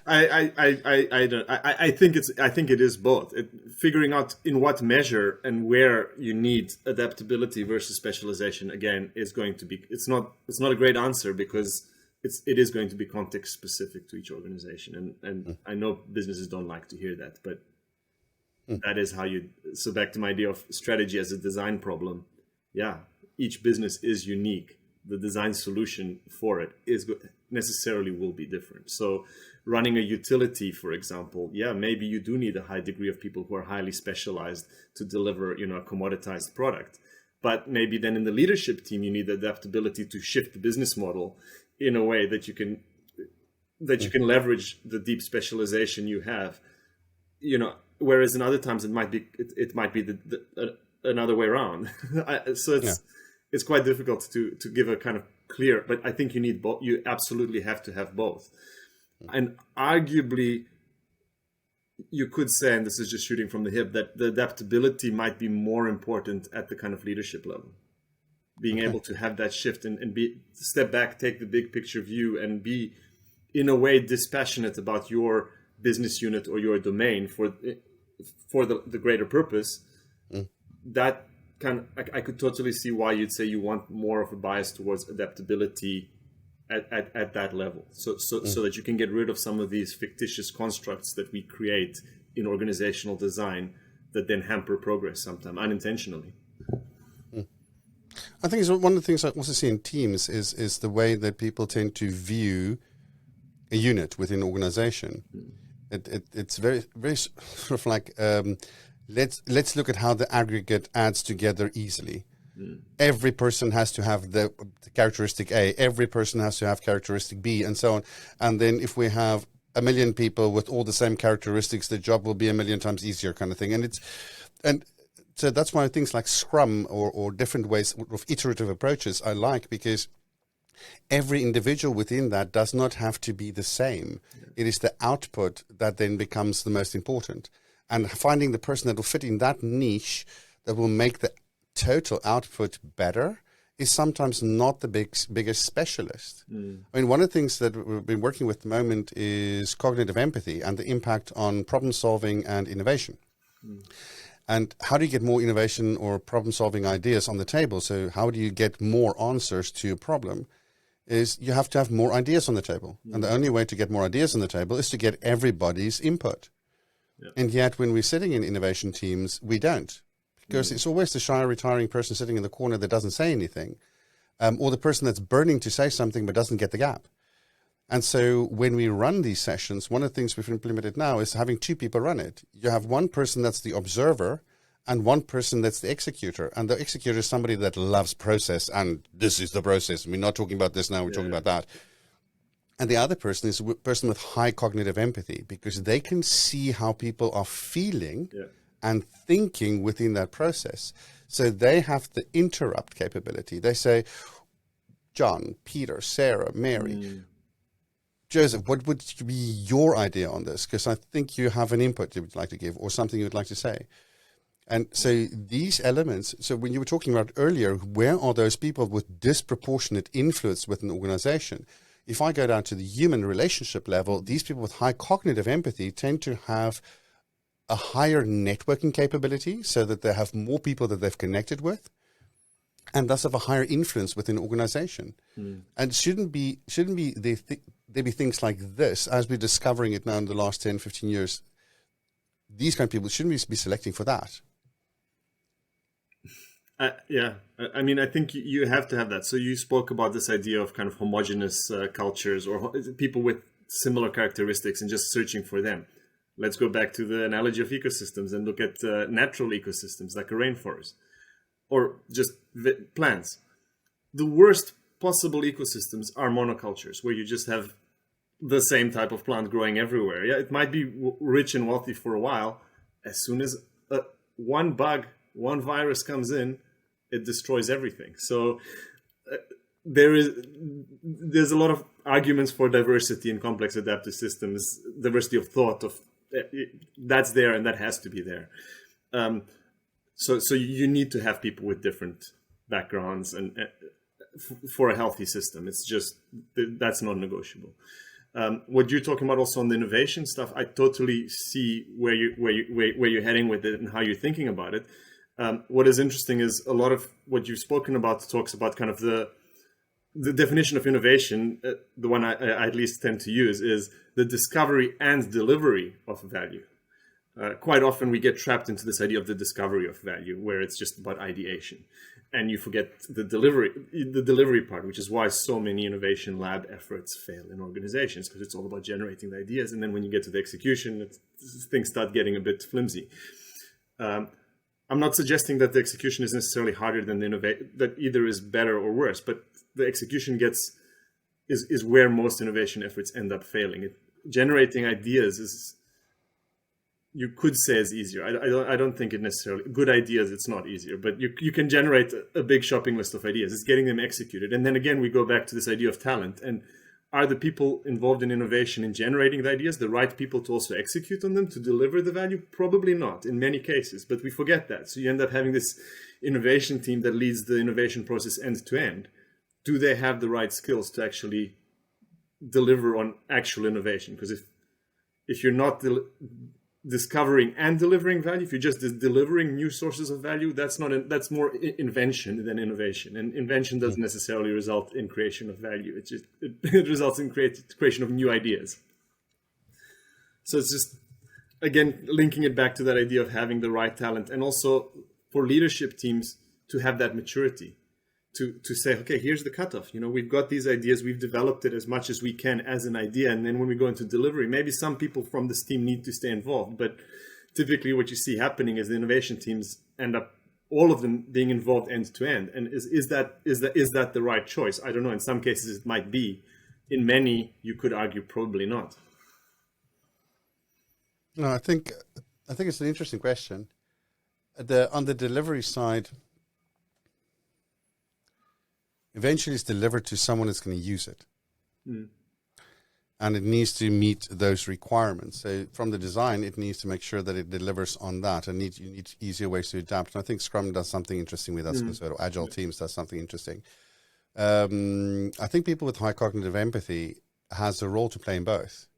I think it is both. Figuring out in what measure and where you need adaptability versus specialization again is going to be. It's not a great answer because it is going to be context specific to each organization, and I know businesses don't like to hear that, but that is how you. So back to my idea of strategy as a design problem. Yeah, each business is unique. The design solution for it is necessarily will be different. So running a utility, for example, maybe you do need a high degree of people who are highly specialized to deliver, a commoditized product. But maybe then in the leadership team, you need adaptability to shift the business model in a way that you can leverage the deep specialization you have. Whereas in other times it might be another way around. It's quite difficult to give a kind of clear, but I think you need both. You absolutely have to have both. And arguably, you could say, and this is just shooting from the hip, that the adaptability might be more important at the kind of leadership level. Being able to have that shift and step back, take the big picture view, and be, in a way, dispassionate about your business unit or your domain for the greater purpose. That I could totally see why you'd say you want more of a bias towards adaptability at that level, so that you can get rid of some of these fictitious constructs that we create in organizational design that then hamper progress sometimes unintentionally. I think it's one of the things I also see in teams is the way that people tend to view a unit within an organization. It's very, very sort of like let's look at how the aggregate adds together easily. Every person has to have the characteristic A, every person has to have characteristic B, and so on. And then if we have 1 million people with all the same characteristics, the job will be 1 million times easier, kind of thing. And so that's why things like Scrum or different ways of iterative approaches I like, because every individual within that does not have to be the same. It is the output that then becomes the most important. And finding the person that will fit in that niche that will make the total output better is sometimes not the biggest specialist. I mean, one of the things that we've been working with at the moment is cognitive empathy and the impact on problem solving and innovation. And how do you get more innovation or problem solving ideas on the table? So how do you get more answers to a problem? Is you have to have more ideas on the table. And the only way to get more ideas on the table is to get everybody's input. And yet when we're sitting in innovation teams, we don't. Because it's always the shy, retiring person sitting in the corner that doesn't say anything, or the person that's burning to say something but doesn't get the gap. And so when we run these sessions, one of the things we've implemented now is having 2 people run it. You have one person that's the observer and one person that's the executor. And the executor is somebody that loves process, and this is the process. We're not talking about this now, we're talking about that. And the other person is a person with high cognitive empathy, because they can see how people are feeling and thinking within that process. So they have the interrupt capability. They say, John, Peter, Sarah, Mary, Joseph, what would be your idea on this? Because I think you have an input you would like to give or something you would like to say. And so these elements, so when you were talking about earlier, where are those people with disproportionate influence within an organization? If I go down to the human relationship level, these people with high cognitive empathy tend to have a higher networking capability, so that they have more people that they've connected with, and thus have a higher influence within an organization. And shouldn't there be things like this, as we're discovering it now in the last 10, 15 years, these kind of people, shouldn't we be selecting for that? I mean, I think you have to have that. So you spoke about this idea of kind of homogenous cultures or people with similar characteristics and just searching for them. Let's go back to the analogy of ecosystems and look at natural ecosystems like a rainforest or just plants. The worst possible ecosystems are monocultures, where you just have the same type of plant growing everywhere. Yeah, it might be rich and wealthy for a while. As soon as one bug, one virus comes in, it destroys everything. So there's a lot of arguments for diversity in complex adaptive systems, diversity of thought, of that's there and that has to be there. So you need to have people with different backgrounds and for a healthy system. It's just that's non-negotiable. What you're talking about also on the innovation stuff, I totally see where you're heading with it and how you're thinking about it. What is interesting is a lot of what you've spoken about talks about kind of the definition of innovation. The one I at least tend to use is the discovery and delivery of value. Quite often we get trapped into this idea of the discovery of value, where it's just about ideation, and you forget the delivery part, which is why so many innovation lab efforts fail in organizations, because it's all about generating the ideas, and then when you get to the execution, things start getting a bit flimsy. I'm not suggesting that the execution is necessarily harder than the that either is better or worse, but the execution is where most innovation efforts end up failing. Generating ideas is, you could say, is easier. I don't think it necessarily, good ideas, it's not easier, but you can generate a big shopping list of ideas. It's getting them executed. And then again, we go back to this idea of talent. And are the people involved in innovation in generating the ideas the right people to also execute on them, to deliver the value? Probably not in many cases, but we forget that. So you end up having this innovation team that leads the innovation process end to end. Do they have the right skills to actually deliver on actual innovation? Because if you're not discovering and delivering value, if you're just delivering new sources of value, that's more invention than innovation. And invention doesn't necessarily result in creation of value. It results in creation of new ideas. So it's just, again, linking it back to that idea of having the right talent, and also for leadership teams to have that maturity to say, okay, here's the cutoff. We've got these ideas, we've developed it as much as we can as an idea, and then when we go into delivery, maybe some people from this team need to stay involved. But typically, what you see happening is the innovation teams end up, all of them, being involved end to end. And is that the right choice? I don't know. In some cases, it might be. In many, you could argue probably not. No, I think it's an interesting question. On the delivery side, eventually it's delivered to someone that's going to use it. And it needs to meet those requirements. So from the design, it needs to make sure that it delivers on that, and you need easier ways to adapt. And I think Scrum does something interesting with that, or Agile teams does something interesting. I think people with high cognitive empathy has a role to play in both.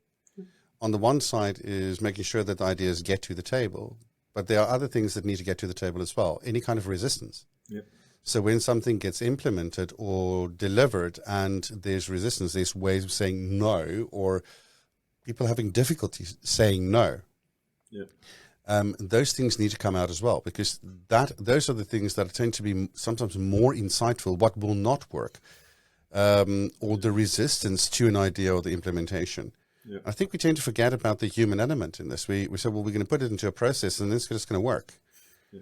On the one side is making sure that the ideas get to the table, but there are other things that need to get to the table as well. Any kind of resistance. Yeah. So when something gets implemented or delivered and there's resistance, there's ways of saying no, or people having difficulty saying no. Yeah. Those things need to come out as well, because those are the things that tend to be sometimes more insightful, what will not work, or the resistance to an idea or the implementation. Yeah. I think we tend to forget about the human element in this. We say, well, we're going to put it into a process and it's just going to work. Yeah.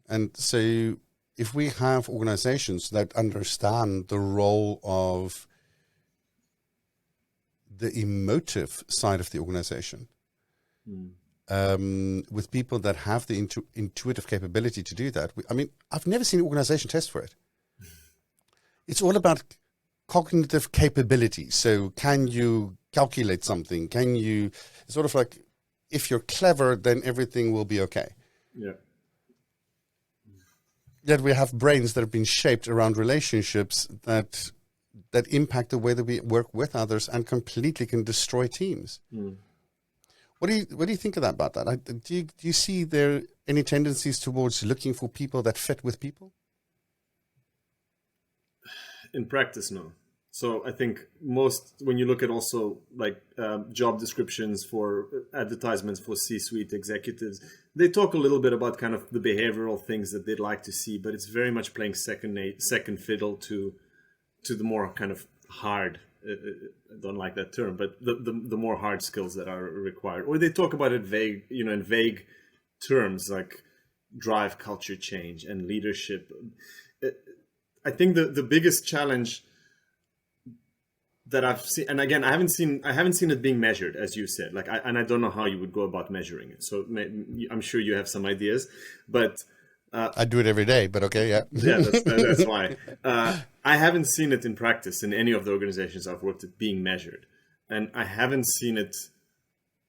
And so if we have organizations that understand the role of the emotive side of the organization, with people that have the intuitive capability to do that. I've never seen an organization test for it. It's all about cognitive capability. So can you calculate something? It's sort of like, if you're clever, then everything will be okay. Yeah. Yet we have brains that have been shaped around relationships that impact the way that we work with others and completely can destroy teams. What do you think of that, about that? Do you see there any tendencies towards looking for people that fit with people? In practice, no. So I think when you look at also like job descriptions for advertisements for C-suite executives, they talk a little bit about kind of the behavioral things that they'd like to see, but it's very much playing second fiddle to the more kind of hard, I don't like that term, but the more hard skills that are required. Or they talk about it vague, in vague terms like drive culture change and leadership. I think the biggest challenge that I've seen, and again, I haven't seen it being measured, as you said. Like, I don't know how you would go about measuring it. So I'm sure you have some ideas, but I do it every day. But okay, yeah, yeah, that's why I haven't seen it in practice in any of the organizations I've worked at being measured, and I haven't seen it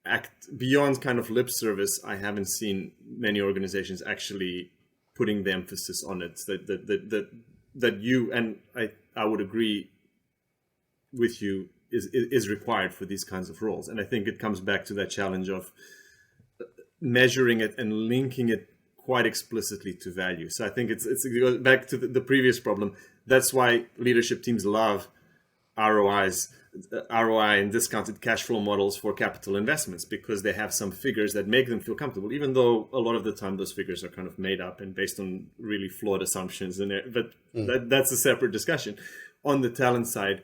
act beyond kind of lip service. I haven't seen many organizations actually putting the emphasis on it. That you and I would agree with you is required for these kinds of roles. And I think it comes back to that challenge of measuring it and linking it quite explicitly to value. So I think it goes back to the previous problem. That's why leadership teams love ROI and discounted cash flow models for capital investments, because they have some figures that make them feel comfortable, even though a lot of the time those figures are kind of made up and based on really flawed assumptions. But that's a separate discussion. On the talent side,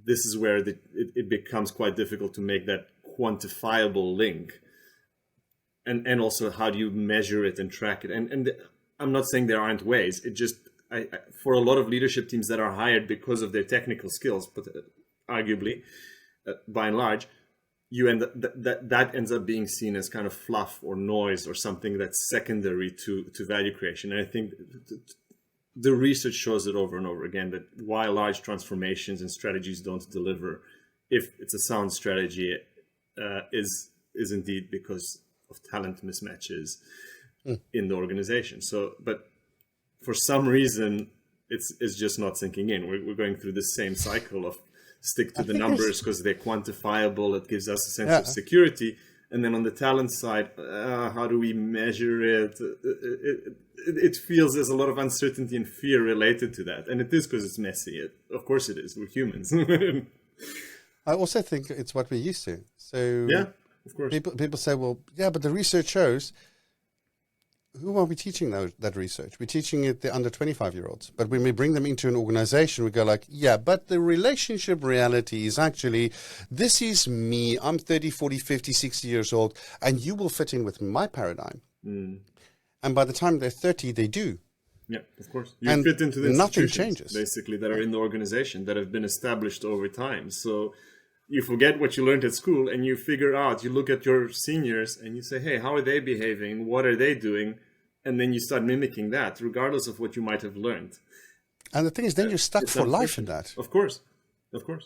this is where it becomes quite difficult to make that quantifiable link. And also, how do you measure it and track it? And I'm not saying there aren't ways. It just, for a lot of leadership teams that are hired because of their technical skills, but arguably, by and large, that ends up being seen as kind of fluff or noise or something that's secondary to value creation. And I think the research shows it over and over again, that why large transformations and strategies don't deliver, if it's a sound strategy, is indeed because of talent mismatches in the organization. So, but for some reason, it's just not sinking in. We're going through the same cycle of stick to the numbers because they're quantifiable. It gives us a sense of security. And then on the talent side, how do we measure it? It feels there's a lot of uncertainty and fear related to that. And it is because it's messy. Of course it is. We're humans. I also think it's what we're used to. So yeah, of course. People say, well, yeah, but the research shows. Who are we teaching that research? We're teaching it the under 25-year-olds. But when we bring them into an organization, we go like, yeah, but the relationship reality is actually, this is me. I'm 30, 40, 50, 60 years old, and you will fit in with my paradigm. And by the time they're 30, they do. Yeah, of course. You fit into the nothing changes, basically, that are in the organization, that have been established over time. So you forget what you learned at school, and you figure out, you look at your seniors and you say, hey, how are they behaving? What are they doing? And then you start mimicking that, regardless of what you might have learned. And the thing is, then you're stuck for life in that. Of course.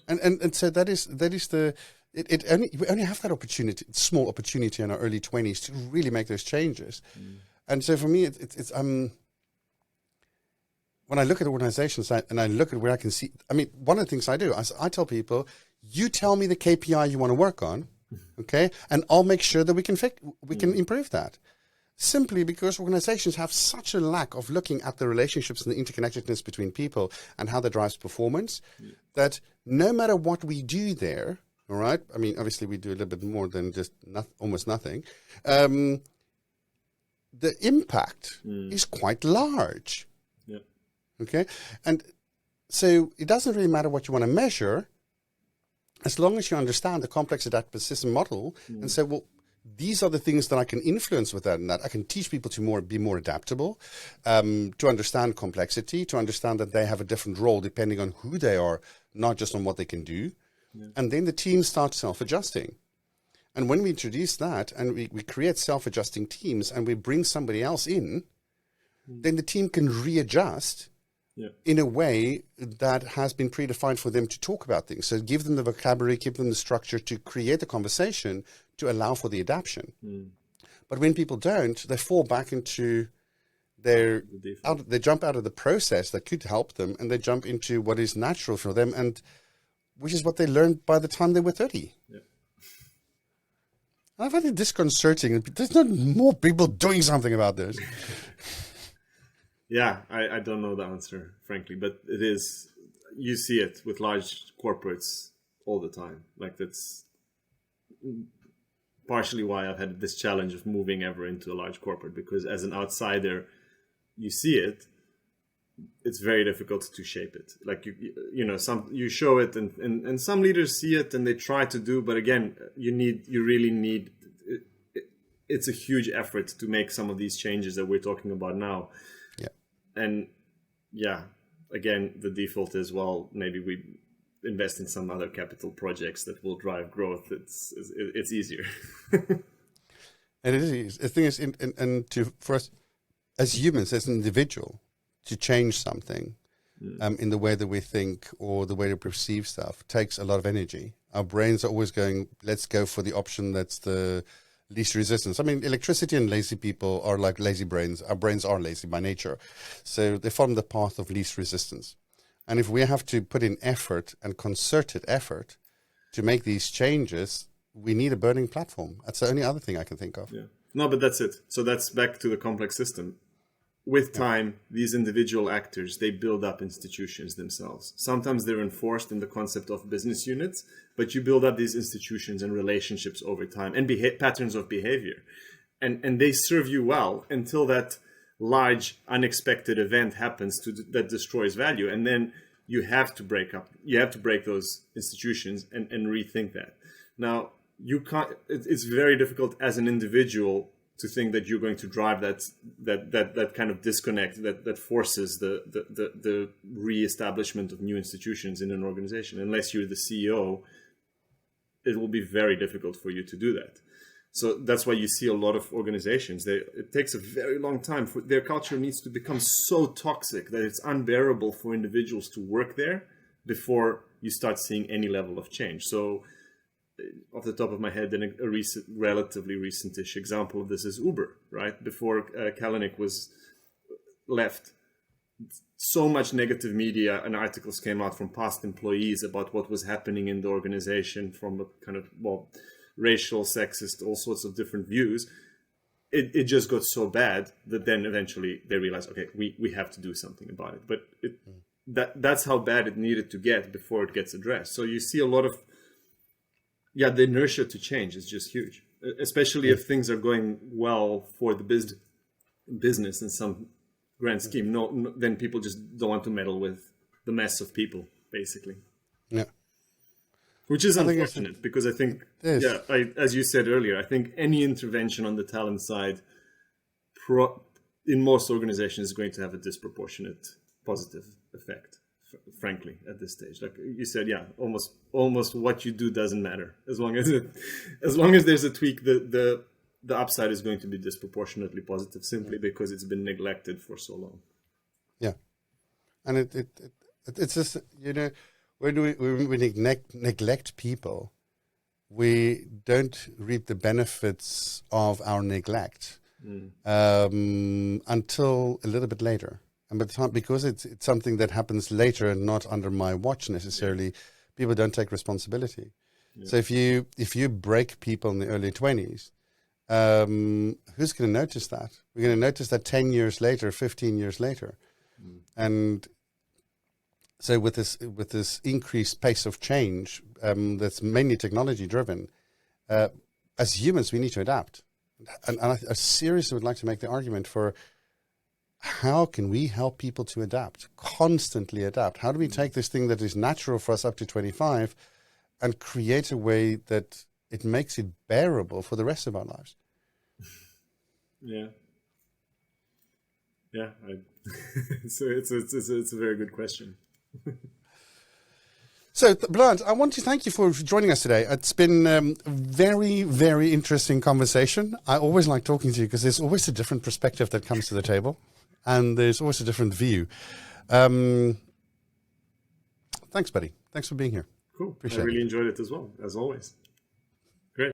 And so that is we only have that opportunity, small opportunity in our early 20s to really make those changes. And so for me, it's when I look at organizations and I look at where I can see, I mean, one of the things I do, I tell people, you tell me the KPI you want to work on, okay, and I'll make sure that we can improve that. Simply because organizations have such a lack of looking at the relationships and the interconnectedness between people and how that drives performance, that no matter what we do there, all right, I mean, obviously we do a little bit more than just almost nothing, the impact is quite large. Yeah. Okay? And so it doesn't really matter what you want to measure, as long as you understand the complex adaptive system model and say, well, these are the things that I can influence with that and that. I can teach people to be more adaptable, to understand complexity, to understand that they have a different role depending on who they are, not just on what they can do. Yeah. And then the team starts self-adjusting. And when we introduce that and we create self-adjusting teams and we bring somebody else in, then the team can readjust in a way that has been predefined for them to talk about things. So give them the vocabulary, give them the structure to create a conversation to allow for the adaptation. But when people don't, they fall back into they jump out of the process that could help them, and they jump into what is natural for them, and which is what they learned by the time they were 30. Yeah. I find it disconcerting. There's not more people doing something about this. Yeah, I don't know the answer, frankly, but it is, you see it with large corporates all the time. Like, that's partially why I've had this challenge of moving ever into a large corporate, because as an outsider, you see it, it's very difficult to shape it. Like, you show it and some leaders see it and they try to do, but again, you really need, it's a huge effort to make some of these changes that we're talking about now. And yeah, again, the default is, well, maybe we invest in some other capital projects that will drive growth. It's easier. And it is. The thing is, for us as humans, as an individual, to change something in the way that we think or the way to perceive stuff takes a lot of energy. Our brains are always going, let's go for the option that's the least resistance. I mean, electricity and lazy people are like lazy brains. Our brains are lazy by nature. So they follow the path of least resistance. And if we have to put in effort and concerted effort to make these changes, we need a burning platform. That's the only other thing I can think of. Yeah. No, but that's it. So that's back to the complex system. With time, these individual actors, they build up institutions themselves. Sometimes they're enforced in the concept of business units, but you build up these institutions and relationships over time and patterns of behavior. And they serve you well until that large unexpected event happens that destroys value. And then you have to break those institutions and rethink that. Now, you can't, it's very difficult as an individual to think that you're going to drive that kind of disconnect that forces the reestablishment of new institutions in an organization. Unless you're the CEO, it will be very difficult for you to do that. So that's why you see a lot of organizations, it takes a very long time for their culture needs to become so toxic that it's unbearable for individuals to work there before you start seeing any level of change. So off the top of my head, a relatively recent-ish example of this is Uber, right? Before Kalanick was left, so much negative media and articles came out from past employees about what was happening in the organization from a kind of, racial, sexist, all sorts of different views. It just got so bad that then eventually they realized, okay, we have to do something about it. But that's how bad it needed to get before it gets addressed. So you see a lot of, the inertia to change is just huge, especially if things are going well for the business in some grand scheme. No, then people just don't want to meddle with the mess of people, basically. Yeah. Which is unfortunate because I think, as you said earlier, I think any intervention on the talent side in most organizations is going to have a disproportionate positive effect, frankly, at this stage. Like you said, almost what you do doesn't matter. As long as there's a tweak, the upside is going to be disproportionately positive simply because it's been neglected for so long. Yeah. And it's just, when we neglect people, we don't reap the benefits of our neglect until a little bit later. And by the time, because it's something that happens later and not under my watch necessarily, people don't take responsibility. Yeah. So if you break people in the early 20s, who's going to notice that? We're going to notice that 10 years later, 15 years later. And so with this increased pace of change that's mainly technology driven, as humans, we need to adapt. And I seriously would like to make the argument for how can we help people to adapt, constantly adapt? How do we take this thing that is natural for us up to 25 and create a way that it makes it bearable for the rest of our lives? Yeah. So it's a very good question. So, Vlad, I want to thank you for joining us today. It's been a very, very interesting conversation. I always like talking to you because there's always a different perspective that comes to the table, and there's always a different view. Thanks, buddy. Thanks for being here. Cool. I really enjoyed it as well, as always. Great.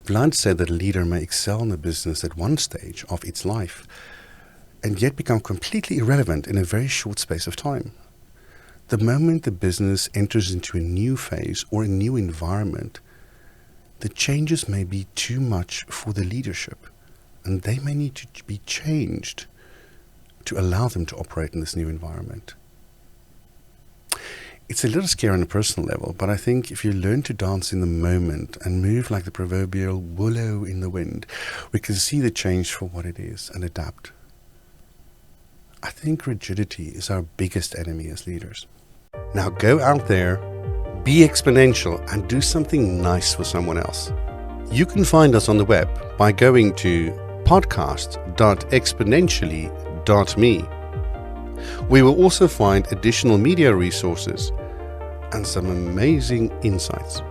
Vlad said that a leader may excel in a business at one stage of its life and yet become completely irrelevant in a very short space of time. The moment the business enters into a new phase or a new environment, the changes may be too much for the leadership, and they may need to be changed to allow them to operate in this new environment. It's a little scary on a personal level, but I think if you learn to dance in the moment and move like the proverbial willow in the wind, we can see the change for what it is and adapt. I think rigidity is our biggest enemy as leaders. Now go out there, be exponential, and do something nice for someone else. You can find us on the web by going to podcast.exponentially.me. We will also find additional media resources and some amazing insights.